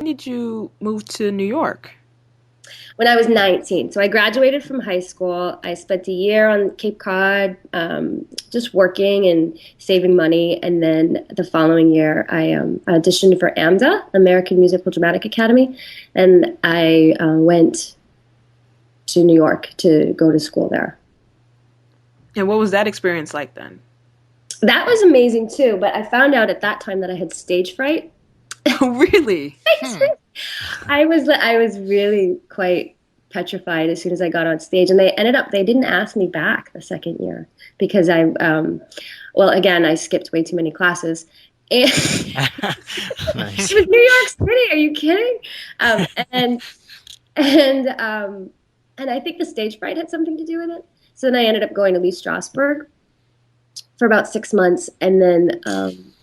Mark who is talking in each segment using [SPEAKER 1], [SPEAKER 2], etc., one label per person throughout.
[SPEAKER 1] did you move to New York?
[SPEAKER 2] When I was 19. So I graduated from high school. I spent a year on Cape Cod, just working and saving money. And then the following year, I auditioned for AMDA, American Musical Dramatic Academy, and I went to New York to go to school there.
[SPEAKER 1] And what was that experience like then?
[SPEAKER 2] That was amazing too, but I found out at that time that I had stage fright.
[SPEAKER 1] Oh, really?
[SPEAKER 2] I was really quite petrified as soon as I got on stage, and they didn't ask me back the second year because well, again, I skipped way too many classes. And
[SPEAKER 3] Nice.
[SPEAKER 2] it was New York City. Are you kidding? Um, and and and I think the stage fright had something to do with it. So then I ended up going to Lee Strasberg for about 6 months, and then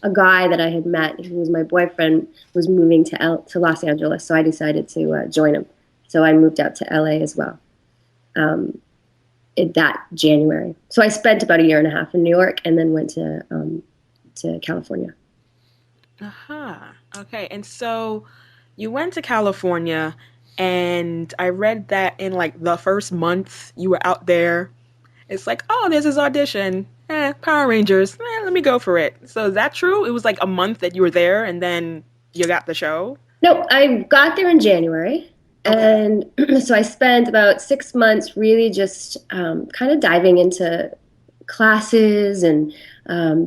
[SPEAKER 2] a guy that I had met, who was my boyfriend, was moving to Los Angeles, so I decided to join him. So I moved out to LA as well in that January. So I spent about a year and a half in New York, and then went to California.
[SPEAKER 1] Uh-huh. Okay. And so you went to California, and I read that in like the first month you were out there, it's like, oh, there's this audition. Power Rangers. Let me go for it. So is that true? It was like a month that you were there and then you got the show?
[SPEAKER 2] No, I got there in January. And so I spent about 6 months really just kind of diving into classes and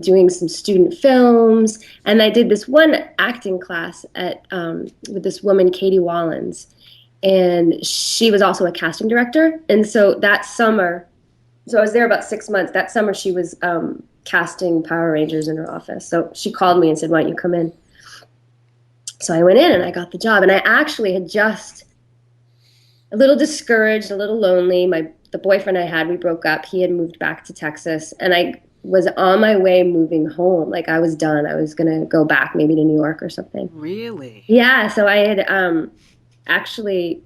[SPEAKER 2] doing some student films. And I did this one acting class with this woman, Katie Wallens. And she was also a casting director. And so that summer, so I was there about 6 months. That summer she was casting Power Rangers in her office. So she called me and said, why don't you come in? So I went in and I got the job. And I actually had just a little discouraged, a little lonely. The boyfriend I had, we broke up. He had moved back to Texas. And I was on my way moving home. Like I was done. I was going to go back maybe to New York or something.
[SPEAKER 1] Really?
[SPEAKER 2] Yeah. So I had actually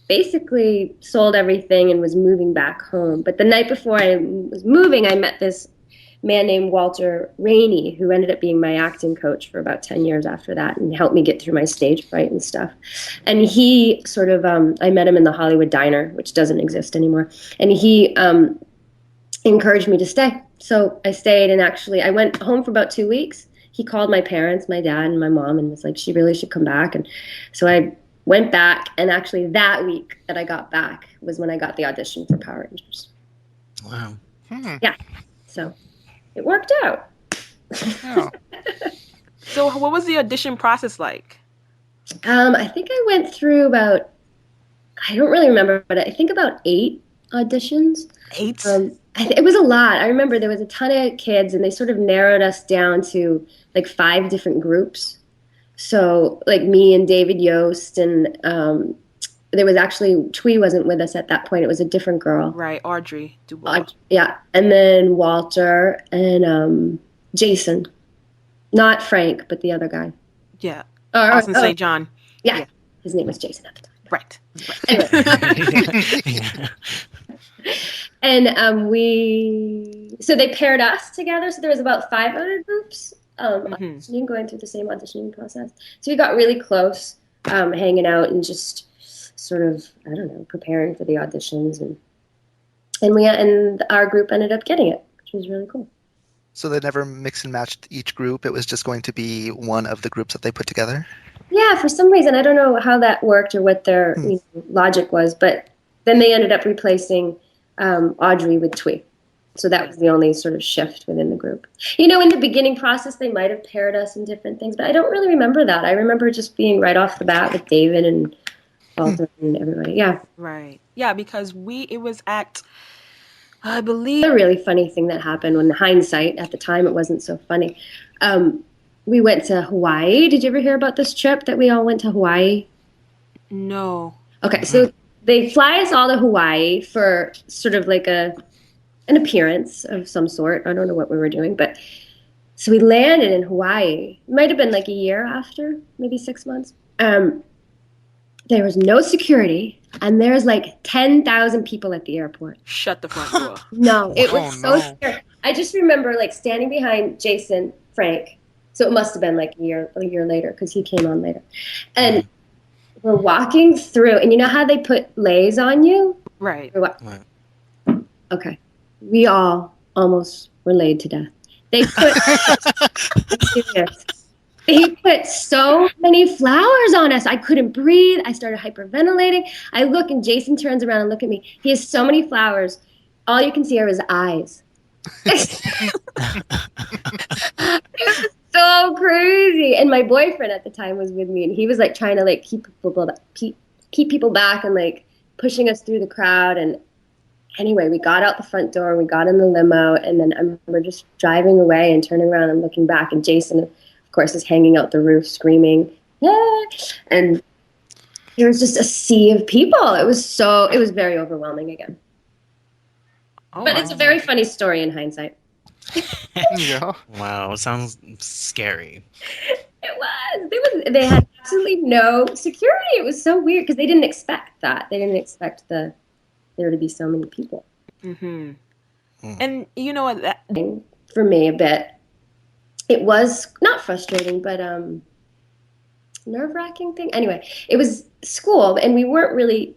[SPEAKER 2] basically sold everything and was moving back home. But the night before I was moving, I met this man named Walter Rainey, who ended up being my acting coach for about 10 years after that and helped me get through my stage fright and stuff. And he sort of, I met him in the Hollywood Diner, which doesn't exist anymore. And he encouraged me to stay. So I stayed, and actually I went home for about 2 weeks. He called my parents, my dad and my mom, and was like, she really should come back. And so I went back, and actually that week that I got back was when I got the audition for Power Rangers.
[SPEAKER 3] Wow.
[SPEAKER 2] Yeah. So it worked out.
[SPEAKER 3] Oh.
[SPEAKER 1] So what was the audition process like?
[SPEAKER 2] I think I went through about, I don't really remember, but I think about 8 auditions.
[SPEAKER 1] 8?
[SPEAKER 2] It was a lot. I remember there was a ton of kids, and they sort of narrowed us down to like 5 different groups. So like me and David Yost, and there was actually, Twee wasn't with us at that point. It was a different girl.
[SPEAKER 1] Right, Audrey Dubois.
[SPEAKER 2] Yeah. And then Walter and Jason. Not Frank, but the other guy.
[SPEAKER 1] Yeah. Austin St. John.
[SPEAKER 2] Yeah. His name was Jason at the time.
[SPEAKER 1] Right.
[SPEAKER 2] Anyway.
[SPEAKER 3] Yeah.
[SPEAKER 2] And so they paired us together. So there was about 5 other groups auditioning, going through the same auditioning process. So we got really close, hanging out and just sort of, I don't know, preparing for the auditions, and our group ended up getting it, which was really cool.
[SPEAKER 4] So they never mix and matched each group. It was just going to be one of the groups that they put together?
[SPEAKER 2] Yeah, for some reason, I don't know how that worked or what their logic was, but then they ended up replacing Audrey with Twee. So that was the only sort of shift within the group. In the beginning process, they might have paired us in different things, but I don't really remember that. I remember just being right off the bat with David and Walter and everybody. Yeah.
[SPEAKER 1] Right. Yeah, because it was at, I believe.
[SPEAKER 2] A really funny thing that happened, when in hindsight, at the time it wasn't so funny. We went to Hawaii. Did you ever hear about this trip that we all went to Hawaii?
[SPEAKER 1] No.
[SPEAKER 2] Okay, so they fly us all to Hawaii for sort of like an appearance of some sort. I don't know what we were doing, but so we landed in Hawaii. It might have been like a year after, maybe 6 months. There was no security, and there's like 10,000 people at the airport.
[SPEAKER 1] Shut the front door.
[SPEAKER 2] No, it was so scary. I just remember like standing behind Jason, Frank, So it must have been like a year later because he came on later. And we're walking through, and you know how they put lays on you?
[SPEAKER 1] Right.
[SPEAKER 3] Right.
[SPEAKER 2] Okay. We all almost were laid to death. They put I'm serious. They put so many flowers on us. I couldn't breathe. I started hyperventilating. I look and Jason turns around and look at me. He has so many flowers. All you can see are his eyes. It was so crazy. And my boyfriend at the time was with me, and he was like trying to like keep people back and like pushing us through the crowd. And anyway, we got out the front door, we got in the limo, and then I remember just driving away and turning around and looking back, and Jason, of course, is hanging out the roof screaming, yeah! And there was just a sea of people. It was very overwhelming again.
[SPEAKER 1] Oh,
[SPEAKER 2] But it's a very funny story in hindsight.
[SPEAKER 4] Yeah.
[SPEAKER 3] Wow, sounds scary.
[SPEAKER 2] It was. They had absolutely no security. It was so weird because they didn't expect that. They didn't expect there to be so many people.
[SPEAKER 1] Mm-hmm. And you know what? That
[SPEAKER 2] For me, a bit. It was not frustrating, but nerve-wracking thing. Anyway, it was school, and we weren't really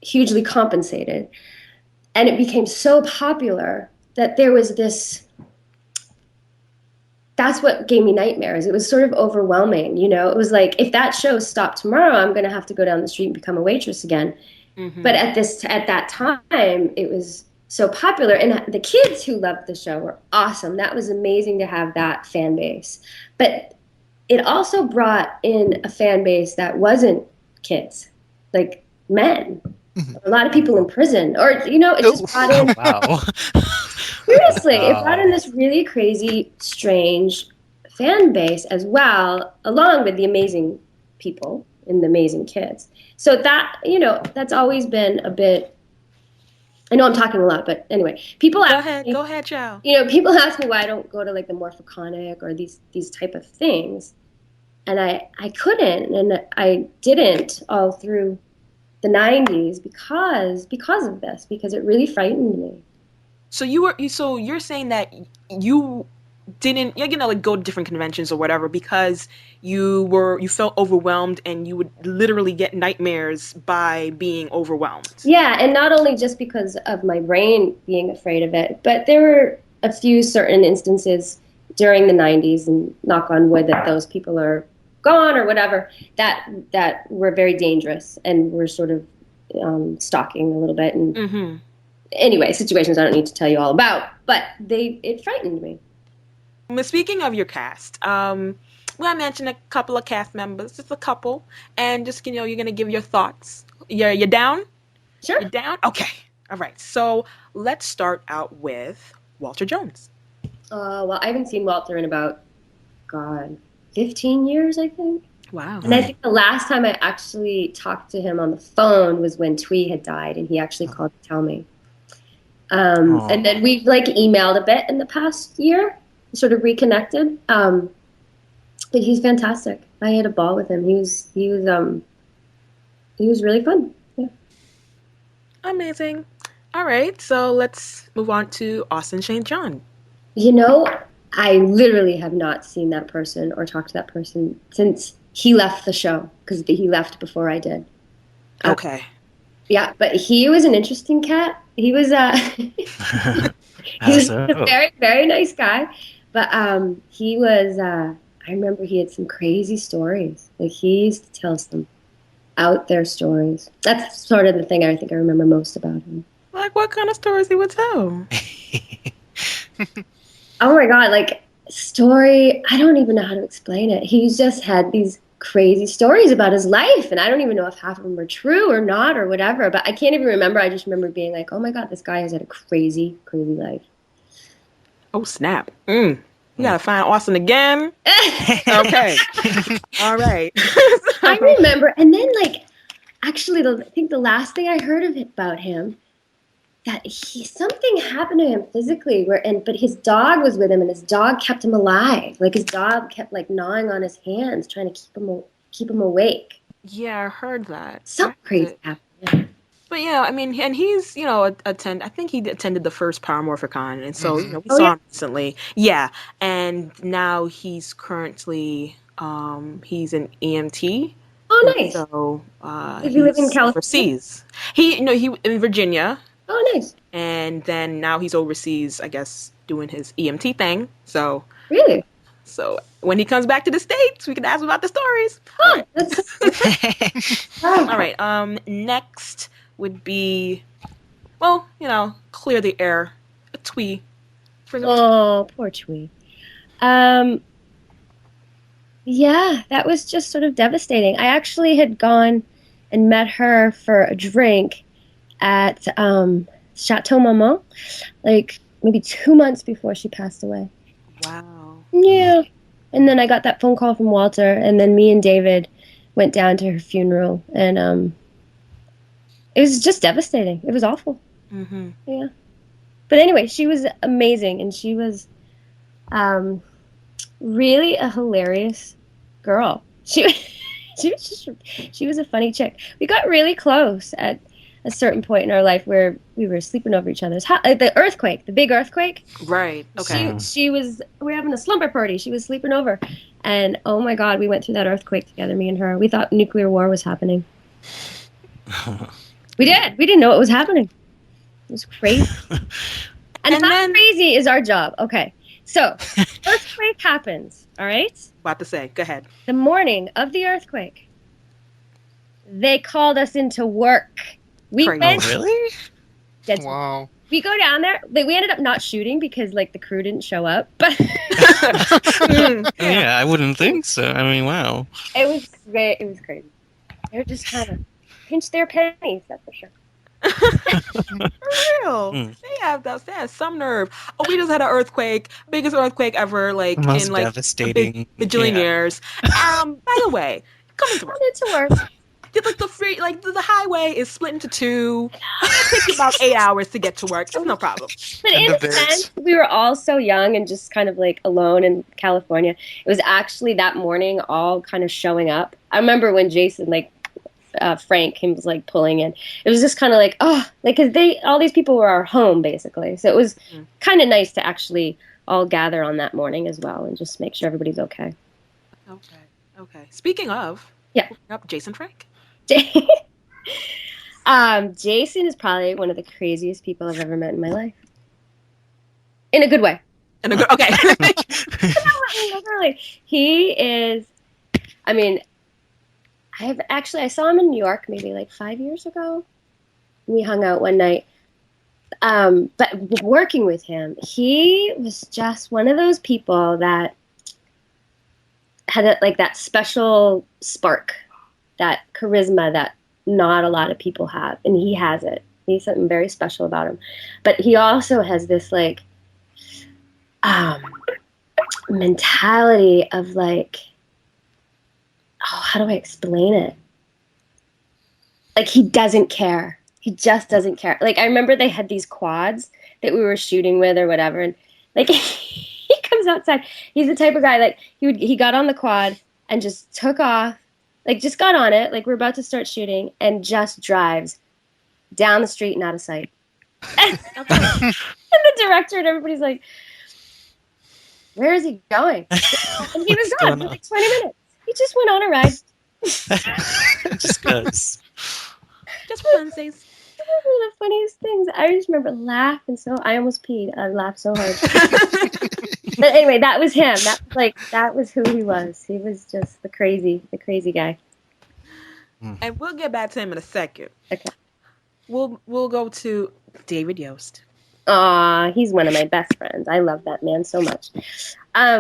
[SPEAKER 2] hugely compensated. And it became so popular that there was this. That's what gave me nightmares. It was sort of overwhelming, you know. It was like, if that show stopped tomorrow, I'm going to have to go down the street and become a waitress again.
[SPEAKER 1] Mm-hmm.
[SPEAKER 2] But at that time, it was so popular, and the kids who loved the show were awesome. That was amazing to have that fan base. But it also brought in a fan base that wasn't kids, like men. A lot of people in prison, or you know, it just brought in.
[SPEAKER 3] Wow.
[SPEAKER 2] Seriously, it
[SPEAKER 3] Wow.
[SPEAKER 2] brought in this really crazy, strange fan base as well, along with the amazing people and the amazing kids. So that, you know, that's always been a bit. I know I'm talking a lot, but anyway, people ask me,
[SPEAKER 1] Go ahead, Chow.
[SPEAKER 2] you know, people ask me why I don't go to like the Morphiconic or these type of things, and I couldn't, and I didn't all through the 90s because of this, because it really frightened me.
[SPEAKER 1] So you're saying that you didn't, you know, like go to different conventions or whatever because you felt overwhelmed and you would literally get nightmares by being overwhelmed.
[SPEAKER 2] Yeah, and not only just because of my brain being afraid of it, but there were a few certain instances during the 90s, and knock on wood that those people are gone or whatever, that were very dangerous and were sort of stalking a little bit. And
[SPEAKER 1] Mm-hmm.
[SPEAKER 2] Anyway, situations I don't need to tell you all about, but it frightened me.
[SPEAKER 1] Speaking of your cast, well, I mentioned a couple of cast members, just a couple, and just, you know, you're gonna give your thoughts. You're down?
[SPEAKER 2] Sure.
[SPEAKER 1] You're down? Okay. All right. So let's start out with Walter Jones.
[SPEAKER 2] Well, I haven't seen Walter in about, God, 15 years, I think.
[SPEAKER 1] Wow.
[SPEAKER 2] And I think the last time I actually talked to him on the phone was when Twee had died, and he actually called to tell me. And then we've like emailed a bit in the past year, sort of reconnected. But he's fantastic. I had a ball with him. He was really fun. Yeah.
[SPEAKER 1] Amazing. All right. So let's move on to Austin St. John.
[SPEAKER 2] You know, I literally have not seen that person or talked to that person since he left the show, because he left before I did.
[SPEAKER 1] Okay.
[SPEAKER 2] Yeah, but he was an interesting cat. He was he was a very, very nice guy. But he was I remember he had some crazy stories. Like, he used to tell some out there stories. That's sort of the thing I think I remember most about him.
[SPEAKER 1] Like, what kind of stories he would tell?
[SPEAKER 2] Oh my God, like, story, I don't even know how to explain it. He's just had these crazy stories about his life, and I don't even know if half of them are true or not or whatever, but I can't even remember. I just remember being like, oh my God, this guy has had a crazy, crazy life.
[SPEAKER 1] Oh, snap. You gotta find Austin again. Okay. All right.
[SPEAKER 2] I remember, and then like, actually, I think the last thing I heard about him, that something happened to him physically, but his dog was with him, and his dog kept him alive. Like, his dog kept like gnawing on his hands, trying to keep him awake.
[SPEAKER 1] Yeah, I heard that.
[SPEAKER 2] So crazy happened. Yeah.
[SPEAKER 1] But yeah, I mean, and he's, you know, I think he attended the first Paramorphicon, and so, you know, we saw him recently. Yeah, and and now he's currently he's an EMT.
[SPEAKER 2] Oh,
[SPEAKER 1] And
[SPEAKER 2] nice.
[SPEAKER 1] so
[SPEAKER 2] Did you live in
[SPEAKER 1] he's
[SPEAKER 2] California?
[SPEAKER 1] overseas. He in Virginia,
[SPEAKER 2] Oh, nice.
[SPEAKER 1] and then now he's overseas, I guess, doing his EMT thing.
[SPEAKER 2] Really?
[SPEAKER 1] So when he comes back to the States, we can ask him about the stories. All
[SPEAKER 2] Oh,
[SPEAKER 1] right.
[SPEAKER 2] that's so wow.
[SPEAKER 1] All right. Next would be, well, clear the air. A twee. Bring up.
[SPEAKER 2] Oh, poor Twee. Um, yeah, that was just sort of devastating. I actually had gone and met her for a drink at Chateau Maman, like maybe 2 months before she passed away.
[SPEAKER 1] Wow.
[SPEAKER 2] Yeah. And then I got that phone call from Walter, and then me and David went down to her funeral, and it was just devastating. It was awful.
[SPEAKER 1] Mm-hmm.
[SPEAKER 2] Yeah. But anyway, she was amazing, and she was um, really a hilarious girl. She was a funny chick. We got really close at a certain point in our life where we were sleeping over each other's house. The earthquake, the big earthquake.
[SPEAKER 1] Right. Okay.
[SPEAKER 2] She was. We were having a slumber party. She was sleeping over, and oh my God, we went through that earthquake together, me and her. We thought nuclear war was happening. We did. We didn't know it was happening. It was crazy. And how
[SPEAKER 1] then
[SPEAKER 2] crazy is our job? Okay, so earthquake happens. All right.
[SPEAKER 1] about to say, go ahead.
[SPEAKER 2] The morning of the earthquake, they called us into work. We
[SPEAKER 1] Crazy.
[SPEAKER 2] went.
[SPEAKER 3] Oh, really?
[SPEAKER 2] Dead
[SPEAKER 4] Wow.
[SPEAKER 2] We go down there. We ended up not shooting because like the crew didn't show up, but
[SPEAKER 3] Yeah, I wouldn't think so. I mean, wow.
[SPEAKER 2] it was great. It was crazy. They were just kind of pinch their pennies. That's for sure.
[SPEAKER 1] For real.
[SPEAKER 3] Mm.
[SPEAKER 1] They have some nerve. Oh, we just had an earthquake, biggest earthquake ever, like
[SPEAKER 3] Most
[SPEAKER 1] in like
[SPEAKER 3] devastating.
[SPEAKER 1] a bajillion
[SPEAKER 3] Yeah.
[SPEAKER 1] years. By the way, coming to work.
[SPEAKER 2] Wanted to work.
[SPEAKER 1] Like the free, like the highway is split into two. It takes you about 8 hours to get to work. It's no problem.
[SPEAKER 2] But
[SPEAKER 4] And
[SPEAKER 2] in
[SPEAKER 4] the
[SPEAKER 2] a
[SPEAKER 4] biz.
[SPEAKER 2] sense, we were all so young and just kind of like alone in California. It was actually that morning all kind of showing up. I remember when Jason, like Frank, he was like pulling in. It was just kind of like, oh, like because all these people were our home basically. So it was kind of nice to actually all gather on that morning as well and just make sure everybody's okay.
[SPEAKER 1] Okay. Speaking of,
[SPEAKER 2] Yeah.
[SPEAKER 1] Up Jason Frank.
[SPEAKER 2] Jason is probably one of the craziest people I've ever met in my life. In a good way.
[SPEAKER 1] Okay.
[SPEAKER 2] Literally. He is, I mean, I saw him in New York maybe like 5 years ago. We hung out one night. But working with him, he was just one of those people that had like that special spark, that charisma that not a lot of people have, and he has it. He's something very special about him. But he also has this like mentality of like, oh, how do I explain it? Like he doesn't care. He just doesn't care. Like I remember they had these quads that we were shooting with or whatever, and like he comes outside. He's the type of guy like he got on the quad and just took off, like just got on it, like we're about to start shooting, and just drives down the street and out of sight. And the director and everybody's like, where is he going? And he was gone for like 20 minutes. He just went on a ride.
[SPEAKER 3] Just because.
[SPEAKER 1] Just funsies.
[SPEAKER 2] One of the funniest things. I just remember laughing I almost peed. I laughed so hard. But anyway, that was him. That was who he was. He was just the crazy guy.
[SPEAKER 1] And we'll get back to him in a second.
[SPEAKER 2] Okay.
[SPEAKER 1] We'll go to David Yost.
[SPEAKER 2] Aw, he's one of my best friends. I love that man so much.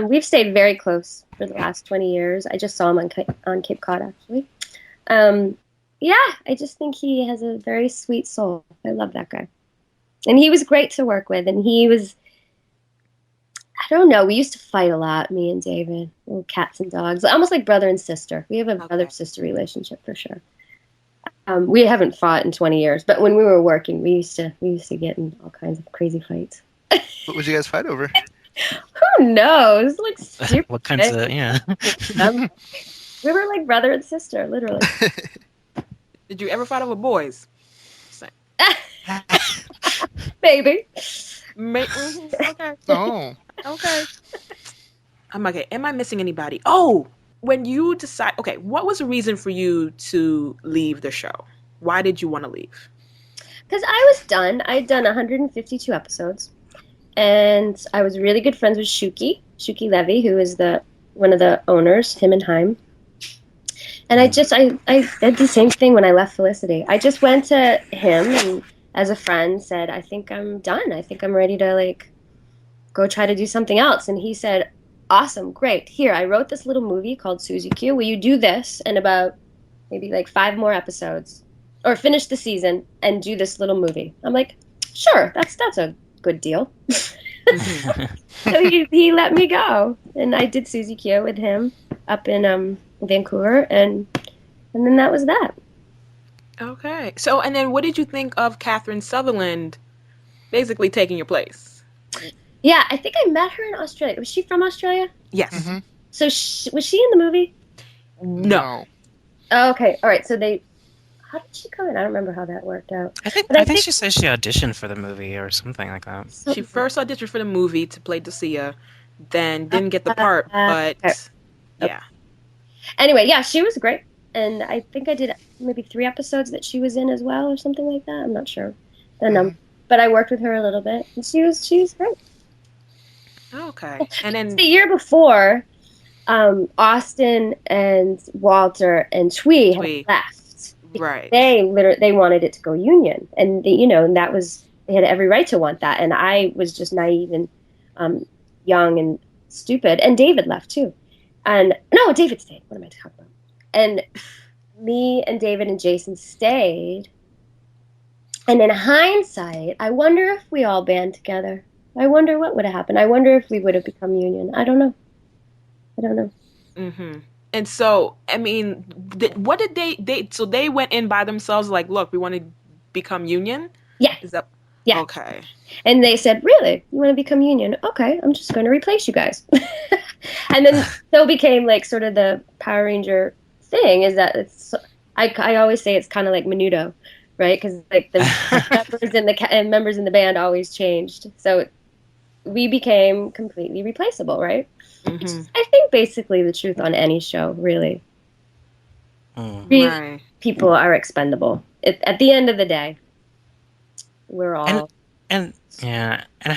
[SPEAKER 2] We've stayed very close for the last 20 years. I just saw him on Cape Cod, actually. Yeah, I just think he has a very sweet soul. I love that guy. And he was great to work with. And he was, I don't know, we used to fight a lot, me and David. Little cats and dogs. Almost like brother and sister. We have a brother-sister relationship for sure. We haven't fought in 20 years, but when we were working, we used to get in all kinds of crazy fights.
[SPEAKER 4] What would you guys fight over?
[SPEAKER 2] Who knows? Like stupid.
[SPEAKER 3] What kinds of, yeah.
[SPEAKER 2] We were like brother and sister, literally.
[SPEAKER 1] Did you ever fight over boys?
[SPEAKER 2] Maybe.
[SPEAKER 1] Okay.
[SPEAKER 4] Oh.
[SPEAKER 1] Okay. I'm like, okay, am I missing anybody? Oh, when you decide, okay, what was the reason for you to leave the show? Why did you want to leave?
[SPEAKER 2] Because I was done. I'd done 152 episodes, and I was really good friends with Shuki Levy, who is the one of the owners, him and Haim. And I did the same thing when I left Felicity. I just went to him and as a friend said, I think I'm done. I think I'm ready to like go try to do something else. And he said, awesome, great. Here, I wrote this little movie called Susie Q. Will you do this and about maybe like 5 more episodes or finish the season and do this little movie? I'm like, sure, that's a good deal. So he let me go, and I did Susie Q with him up in Vancouver, and then that was that.
[SPEAKER 1] Okay. So, and then what did you think of Catherine Sutherland basically taking your place?
[SPEAKER 2] Yeah, I think I met her in Australia. Was she from Australia?
[SPEAKER 1] Yes.
[SPEAKER 4] Mm-hmm.
[SPEAKER 2] So was she in the movie?
[SPEAKER 1] No.
[SPEAKER 2] Oh, okay, all right. So how did she come in? I don't remember how that worked out.
[SPEAKER 3] I think
[SPEAKER 2] But
[SPEAKER 3] I think she said she auditioned for the movie or something like that.
[SPEAKER 1] She first auditioned for the movie to play Lucia, then didn't get the part, but
[SPEAKER 2] okay.
[SPEAKER 1] yeah.
[SPEAKER 2] Anyway, yeah, she was great, and I think I did maybe 3 episodes that she was in as well, or something like that. I'm not sure. And but I worked with her a little bit, and she was great.
[SPEAKER 1] Okay. And then
[SPEAKER 2] The year before, Austin and Walter and Twee had left.
[SPEAKER 1] right.
[SPEAKER 2] They wanted it to go union, and and that was they had every right to want that, and I was just naive and young and stupid, and David left too, and no, David stayed. What am I talking about? And me and David and Jason stayed, and in hindsight, I wonder if we all band together. I wonder what would have happened. I wonder if we would have become union. I don't know.
[SPEAKER 1] Mm-hmm. And so, I mean, what did so they went in by themselves, like, look, we want to become union?
[SPEAKER 2] Yeah.
[SPEAKER 1] Is that
[SPEAKER 2] Yeah.
[SPEAKER 1] okay?
[SPEAKER 2] And they said, really? You want to become union? Okay, I'm just going to replace you guys. And then so became like sort of the Power Ranger thing is that I always say it's kind of like Menudo, right? Because like the members in the band always changed. So we became completely replaceable, right?
[SPEAKER 1] Mm-hmm.
[SPEAKER 2] Which is, I think, basically the truth on any show, really.
[SPEAKER 1] Right.
[SPEAKER 2] People are expendable. At the end of the day, we're all
[SPEAKER 3] and yeah, and